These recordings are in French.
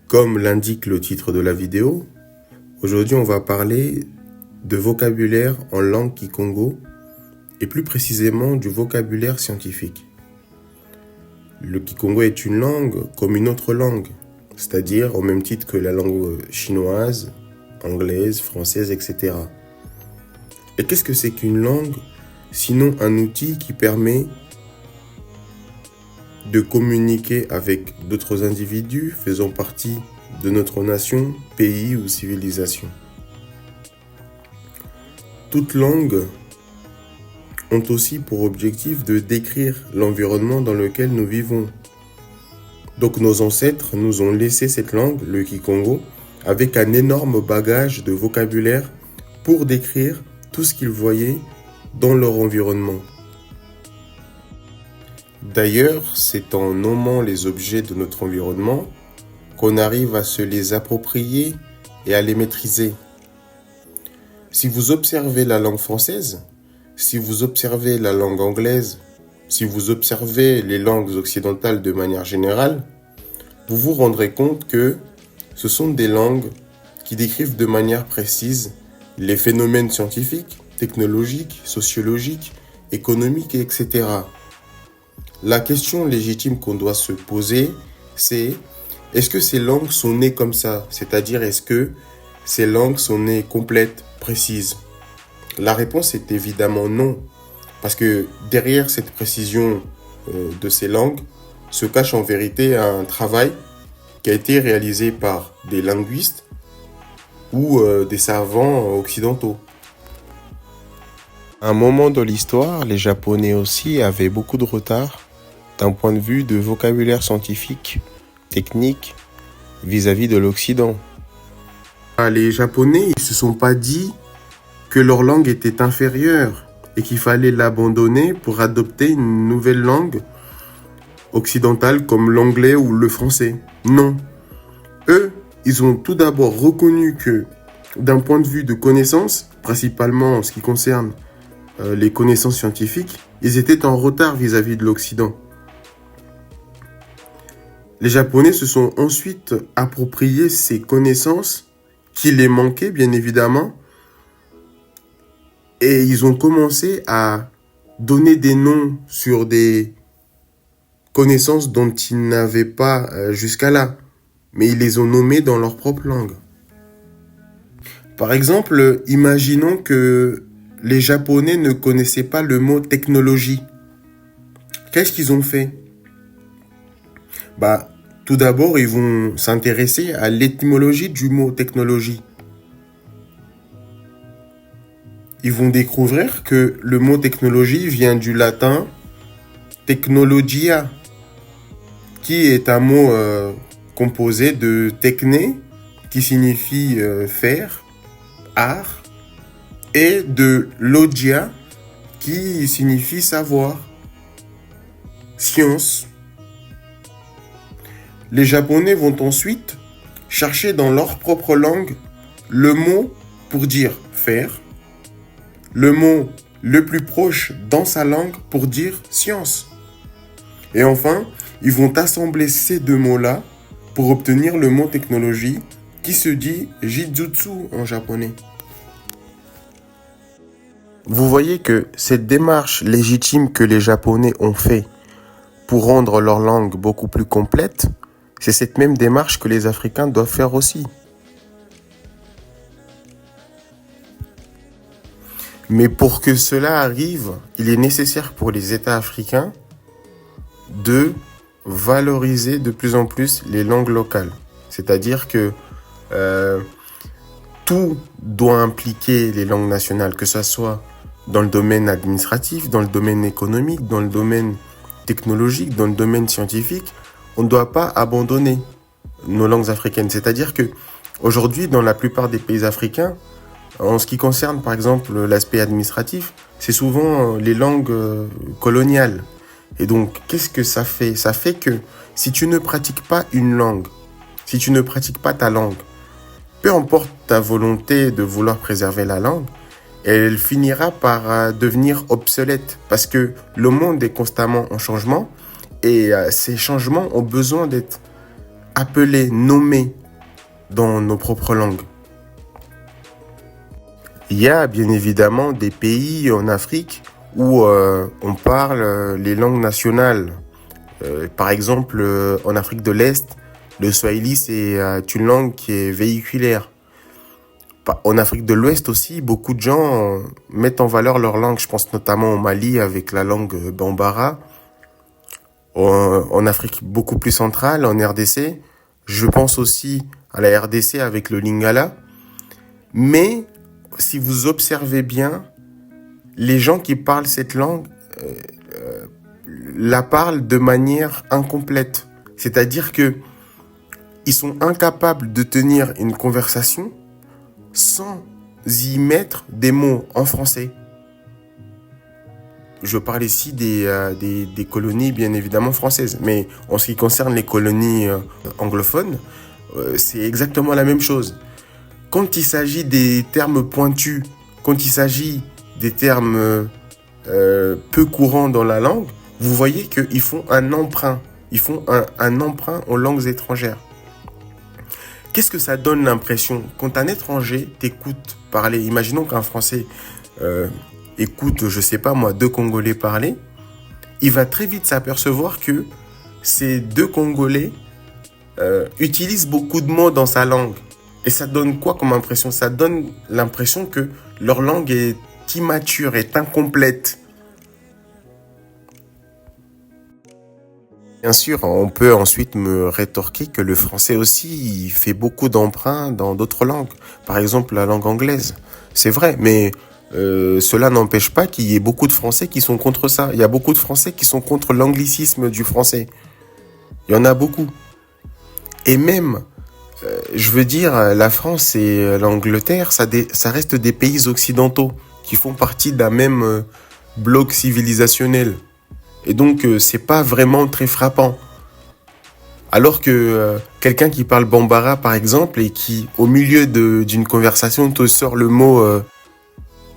Comme l'indique le titre de la vidéo, aujourd'hui on va parler de vocabulaire en langue kikongo et plus précisément du vocabulaire scientifique. Le kikongo est une langue comme une autre langue, c'est-à-dire au même titre que la langue chinoise, anglaise, française, etc. Et qu'est-ce que c'est qu'une langue, sinon un outil qui permet de communiquer avec d'autres individus faisant partie de notre nation, pays ou civilisation. Toutes langues ont aussi pour objectif de décrire l'environnement dans lequel nous vivons. Donc nos ancêtres nous ont laissé cette langue, le kikongo, avec un énorme bagage de vocabulaire pour décrire tout ce qu'ils voyaient dans leur environnement. D'ailleurs, c'est en nommant les objets de notre environnement qu'on arrive à se les approprier et à les maîtriser. Si vous observez la langue française, si vous observez la langue anglaise, si vous observez les langues occidentales de manière générale, vous vous rendrez compte que ce sont des langues qui décrivent de manière précise les phénomènes scientifiques, technologiques, sociologiques, économiques, etc. La question légitime qu'on doit se poser, c'est est-ce que ces langues sont nées comme ça? C'est-à-dire, est-ce que ces langues sont nées complètes, précises? La réponse est évidemment non. Parce que derrière cette précision de ces langues se cache en vérité un travail qui a été réalisé par des linguistes ou des savants occidentaux. À un moment de l'histoire, les Japonais aussi avaient beaucoup de retard d'un point de vue de vocabulaire scientifique, technique, vis-à-vis de l'Occident. Les Japonais, ils se sont pas dit que leur langue était inférieure et qu'il fallait l'abandonner pour adopter une nouvelle langue occidentale comme l'anglais ou le français. Non. Eux, ils ont tout d'abord reconnu que d'un point de vue de connaissances, principalement en ce qui concerne les connaissances scientifiques, ils étaient en retard vis-à-vis de l'Occident. Les Japonais se sont ensuite appropriés ces connaissances qui les manquaient, bien évidemment, et ils ont commencé à donner des noms sur des connaissances dont ils n'avaient pas jusqu'à là, mais ils les ont nommées dans leur propre langue. Par exemple, imaginons que les Japonais ne connaissaient pas le mot technologie. Qu'est-ce qu'ils ont fait? Tout d'abord, ils vont s'intéresser à l'étymologie du mot technologie. Ils vont découvrir que le mot technologie vient du latin technologia, qui est un mot composé de techné, qui signifie faire, art, et de logia, qui signifie savoir, science. Les Japonais vont ensuite chercher dans leur propre langue le mot pour dire faire, le mot le plus proche dans sa langue pour dire science. Et enfin, ils vont assembler ces deux mots-là pour obtenir le mot technologie qui se dit Jijutsu en japonais. Vous voyez que cette démarche légitime que les Japonais ont fait pour rendre leur langue beaucoup plus complète, c'est cette même démarche que les Africains doivent faire aussi. Mais pour que cela arrive, il est nécessaire pour les États africains de valoriser de plus en plus les langues locales. C'est-à-dire que tout doit impliquer les langues nationales, que ce soit dans le domaine administratif, dans le domaine économique, dans le domaine technologique, dans le domaine scientifique. On ne doit pas abandonner nos langues africaines. C'est-à-dire que aujourd'hui, dans la plupart des pays africains, en ce qui concerne par exemple l'aspect administratif, c'est souvent les langues coloniales. Et donc, qu'est-ce que ça fait? Ça fait que si tu ne pratiques pas une langue, si tu ne pratiques pas ta langue, peu importe ta volonté de vouloir préserver la langue, elle finira par devenir obsolète parce que le monde est constamment en changement et ces changements ont besoin d'être appelés, nommés dans nos propres langues. Il y a bien évidemment des pays en Afrique où on parle les langues nationales. Par exemple, en Afrique de l'Est, le Swahili, c'est une langue qui est véhiculaire. En Afrique de l'Ouest aussi, beaucoup de gens mettent en valeur leur langue. Je pense notamment au Mali avec la langue Bambara. En Afrique beaucoup plus centrale, en RDC. Je pense aussi à la RDC avec le Lingala. Mais si vous observez bien, les gens qui parlent cette langue la parlent de manière incomplète. C'est-à-dire que ils sont incapables de tenir une conversation sans y mettre des mots en français. Je parle ici des colonies bien évidemment françaises, mais en ce qui concerne les colonies anglophones, c'est exactement la même chose. Quand il s'agit des termes pointus, quand il s'agit des termes peu courants dans la langue, vous voyez qu'ils font un emprunt. Ils font un emprunt aux langues étrangères. Qu'est-ce que ça donne l'impression? Quand un étranger t'écoute parler, imaginons qu'un Français écoute, je sais pas moi, 2 Congolais parler, il va très vite s'apercevoir que ces 2 Congolais utilisent beaucoup de mots dans sa langue. Et ça donne quoi comme impression? Ça donne l'impression que leur langue est immature, est incomplète. Bien sûr, on peut ensuite me rétorquer que le français aussi il fait beaucoup d'emprunts dans d'autres langues. Par exemple, la langue anglaise. C'est vrai, mais cela n'empêche pas qu'il y ait beaucoup de Français qui sont contre ça. Il y a beaucoup de Français qui sont contre l'anglicisme du français. Il y en a beaucoup. Et même, je veux dire, la France et l'Angleterre, ça reste des pays occidentaux qui font partie d'un même bloc civilisationnel. Et donc, c'est pas vraiment très frappant. Alors que quelqu'un qui parle Bambara, par exemple, et qui, au milieu d'une conversation, te sort le mot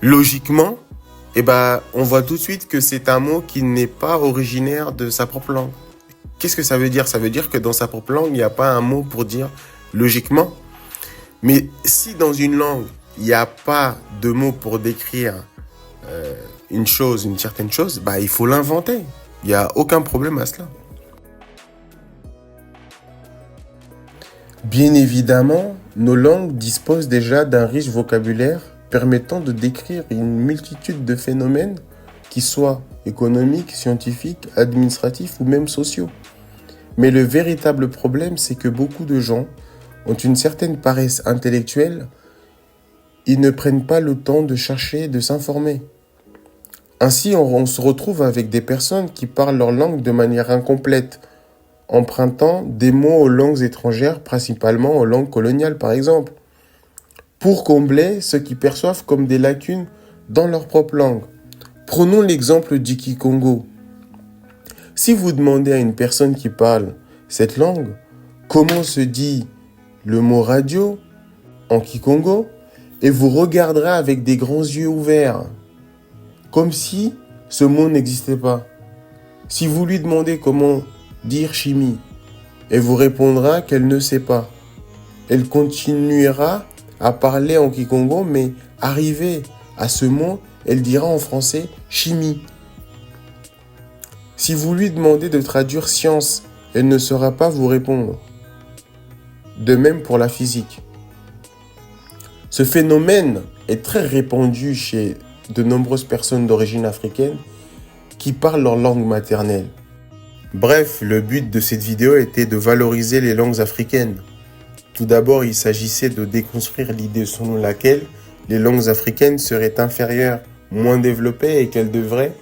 logiquement, eh ben, on voit tout de suite que c'est un mot qui n'est pas originaire de sa propre langue. Qu'est-ce que ça veut dire? Ça veut dire que dans sa propre langue, il n'y a pas un mot pour dire logiquement. Mais si dans une langue, il n'y a pas de mot pour décrire une chose, une certaine chose, bah, il faut l'inventer. Il n'y a aucun problème à cela. Bien évidemment, nos langues disposent déjà d'un riche vocabulaire permettant de décrire une multitude de phénomènes qui soient économiques, scientifiques, administratifs ou même sociaux. Mais le véritable problème, c'est que beaucoup de gens ont une certaine paresse intellectuelle. Ils ne prennent pas le temps de chercher et de s'informer. Ainsi, on se retrouve avec des personnes qui parlent leur langue de manière incomplète, empruntant des mots aux langues étrangères, principalement aux langues coloniales par exemple, pour combler ce qu'ils perçoivent comme des lacunes dans leur propre langue. Prenons l'exemple du Kikongo. Si vous demandez à une personne qui parle cette langue, comment se dit le mot radio en Kikongo, et vous regarderez avec des grands yeux ouverts, comme si ce mot n'existait pas. Si vous lui demandez comment dire chimie, elle vous répondra qu'elle ne sait pas. Elle continuera à parler en Kikongo, mais arrivé à ce mot, elle dira en français chimie. Si vous lui demandez de traduire science, elle ne saura pas vous répondre. De même pour la physique. Ce phénomène est très répandu chez de nombreuses personnes d'origine africaine qui parlent leur langue maternelle. Bref, le but de cette vidéo était de valoriser les langues africaines. Tout d'abord, il s'agissait de déconstruire l'idée selon laquelle les langues africaines seraient inférieures, moins développées et qu'elles devraient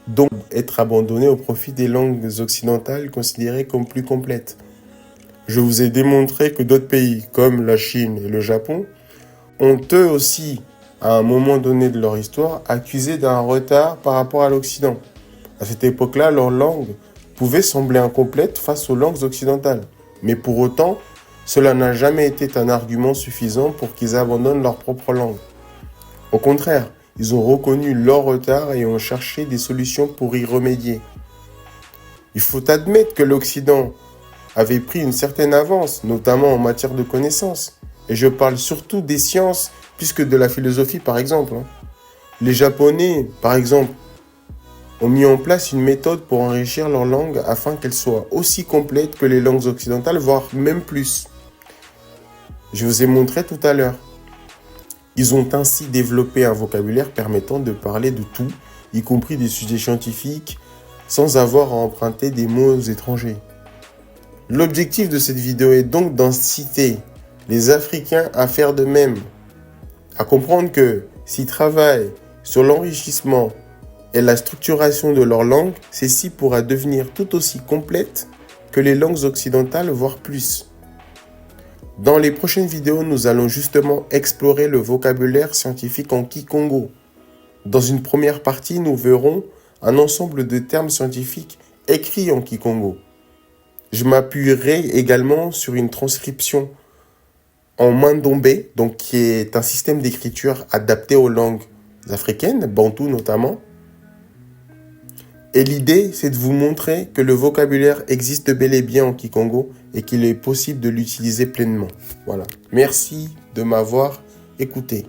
donc être abandonnées au profit des langues occidentales considérées comme plus complètes. Je vous ai démontré que d'autres pays, comme la Chine et le Japon, ont eux aussi, à un moment donné de leur histoire, accusé d'un retard par rapport à l'Occident. À cette époque-là, leur langue pouvait sembler incomplète face aux langues occidentales. Mais pour autant, cela n'a jamais été un argument suffisant pour qu'ils abandonnent leur propre langue. Au contraire, ils ont reconnu leur retard et ont cherché des solutions pour y remédier. Il faut admettre que l'Occident avaient pris une certaine avance, notamment en matière de connaissances. Et je parle surtout des sciences, plus que de la philosophie par exemple. Les Japonais, par exemple, ont mis en place une méthode pour enrichir leur langue afin qu'elle soit aussi complète que les langues occidentales, voire même plus. Je vous ai montré tout à l'heure. Ils ont ainsi développé un vocabulaire permettant de parler de tout, y compris des sujets scientifiques, sans avoir à emprunter des mots étrangers. L'objectif de cette vidéo est donc d'inciter les Africains à faire de même, à comprendre que s'ils travaillent sur l'enrichissement et la structuration de leur langue, celle-ci pourra devenir tout aussi complète que les langues occidentales, voire plus. Dans les prochaines vidéos, nous allons justement explorer le vocabulaire scientifique en Kikongo. Dans une première partie, nous verrons un ensemble de termes scientifiques écrits en Kikongo. Je m'appuierai également sur une transcription en Mandombe, donc qui est un système d'écriture adapté aux langues africaines, bantou notamment. Et l'idée, c'est de vous montrer que le vocabulaire existe bel et bien en Kikongo et qu'il est possible de l'utiliser pleinement. Voilà. Merci de m'avoir écouté.